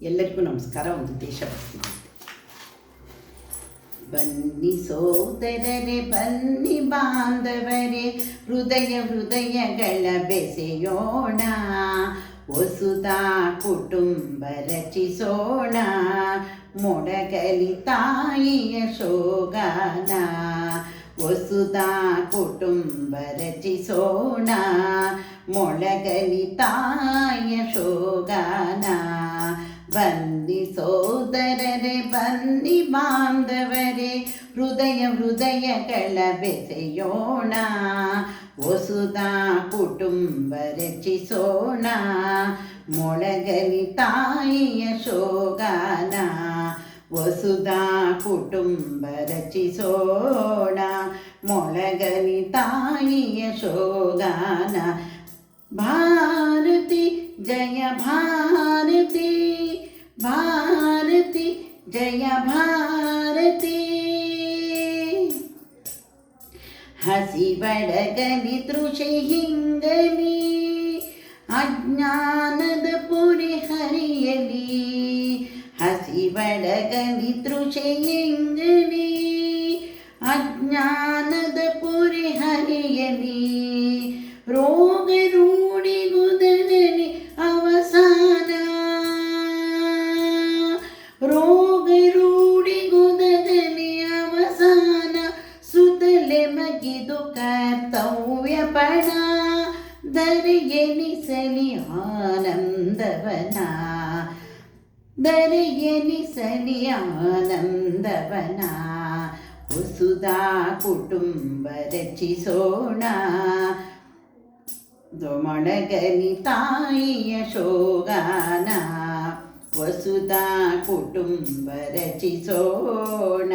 ಎಲ್ಲರಿಗೂ ನಮಸ್ಕಾರ. ಒಂದು ದೇಶಭಕ್ತಿ ಗೀತೆ. ಬನ್ನಿ ಸೋದರರೆ, ಬನ್ನಿ ಬಾಂಧವರೇ, ಹೃದಯಗಳ ಬೆಸೆಯೋಣ, ವಸುಧಾ ಕುಟುಂಬ ರಚಿಸೋಣ, ಮೊಳಗಲಿ ತಾಯಿಯ ಶೋಗಾನ. ವಸುಧಾ ಕುಟುಂಬ ರಚಿಸೋಣ, ಮೊಳಗಲಿ ತಾಯಿಯ ಶೋಗಾನ. ಬನ್ನಿ ಸೋದರರೆ, ಬನ್ನಿ ಬಾಂಧವರೇ, ಹೃದಯಗಳ ಬೆಸೆಯೋಣ, ವಸುಧಾ ಕುಟುಂಬ ರಚಿಸೋಣ, ಮೊಳಗಲಿ ತಾಯಿಯ ಶೋಗಾನ. ವಸುಧಾ ಕುಟುಂಬ ರಚಿಸೋಣ, ಮೊಳಗಲಿ ತಾಯಿಯ ಶೋಗಾನ. ಭಾರತಿ ಜಯ ಭಾರತಿ, ಭಾರತಿ ಜಯ ಭಾರತಿ. ಹಸಿಬಡಗಲಿ ತೃಷೆ ಹಿಂಗಲಿ, ಅಜ್ಞಾನದ ಪುರಿ ಹರಿಯಲಿ. ಹಸಿಬಡಗಲಿ ತೃಷೆ ಹಿಂಗಲಿ, ಅಜ್ಞಾನದ ಪುರಿ ಹರಿಯಲಿ. ರೋಗ ರೂಢಿಗುದರಲಿ ಅವಸಾನ, ರೋಗ ರೂಢಿಗುದರಲಿ ಅವಸಾನ. ಸುತ್ತಲೆ ಮಗಿದು ಕರ್ತವ್ಯ ಪಣ, ದರೆಯೆನಿಸಲಿ ಆನಂದವನ, ದರೆಯೆನಿಸಲಿ ಆನಂದವನ. ವಸುಧಾ ಕುಟುಂಬ ರಚಿಸೋಣ, ಮೊಳಗಲಿ ತಾಯಿಯ ಶೋಗಾನ. ವಸುಧಾ ಕುಟುಂಬ ರಚಿಸೋಣ,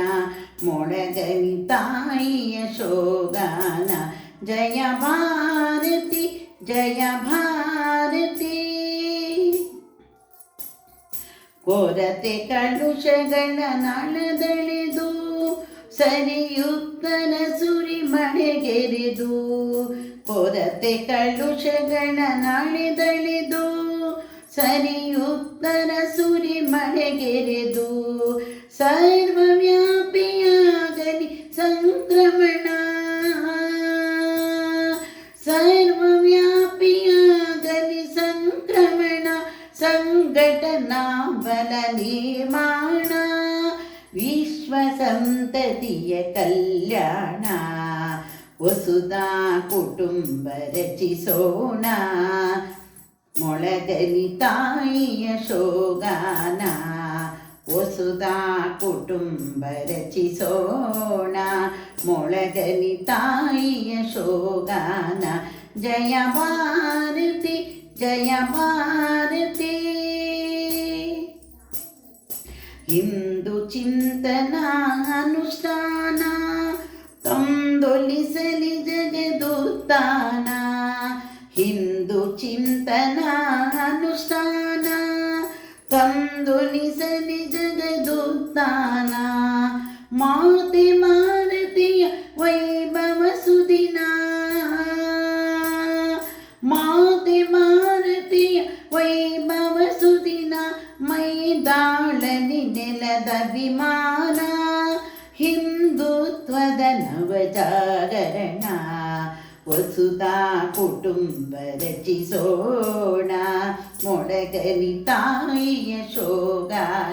ಮೊಳಗಲಿ ತಾಯಿಯ ಶೋಗಾನ. ಜಯ ಭಾರತಿ ಜಯ ಭಾರತಿ. ಕೊರತೆ ಕಲುಷಗಳ ನಾಳದಳೆದು, ಸರಿಯುತ್ತನ ಸುರಿ ಮಳೆಗೆರೆದು. ಕೊರತೆ ಕಲುಷಗಳ ನಾಳೆದಳೆದು, ಸರಿಯುತ್ತರ ಸುರಿ ಮಳೆಗೆರೆದು. ಸರ್ವವ್ಯಾಪಿಯಾಗಲಿ ಸಂಕ್ರಮಣ, ಸರ್ವವ್ಯಾಪಿಯಾಗಲಿ ಸಂಕ್ರಮಣ. ಸಂಘಟನಾ ಬಲ ನಿರ್ಮಾಣ, ವಿಶ್ವ ಸಂತತಿಯ ಕಲ್ಯಾಣ. ವಸುಧಾ ಕುಟುಂಬ ರಚಿಸೋಣ, ಮೊಳಗಲಿ ತಾಯಿಯ ಶೋಗಾನ. ವಸುಧಾ ಕುಟುಂಬ ರಚಿಸೋಣ, ಮೊಳಗಲಿ ತಾಯಿಯ ಶೋಗಾನ. ಜಯ ಭಾರತಿ ಜಯ ಭಾರತಿ. ಹಿಂದೂ ಚಿಂತನ ಅನುಷ್ಠಾನ, ತಂದೊಲಿಸಲಿ ಜಗದುತ್ಥಾನ. ಹಿಂದೂ ಚಿಂತನ ಅನುಷ್ಠಾನ, ತಂದೊಲಿಸಲಿ ಜಗದುತ್ಥಾನ. ಮಾತೆ ಭಾರತೀಯ ವೈಭವ ಸುದಿನ, ಮಾತೆ ಭಾರತೀಯ ವೈಭವ ಸುದಿನ. ಮೈದಾಳಲಿ ನೆಲದ ವಿಮಾನ, ಹಿಂದುತ್ವದ ನವಜಾಗರಣ. ವಸುಧಾ ಕುಟುಂಬ ರಚಿಸೋಣ, ಮೊಳಗಲಿ ತಾಯಿಯ ಶೋಗಾನ.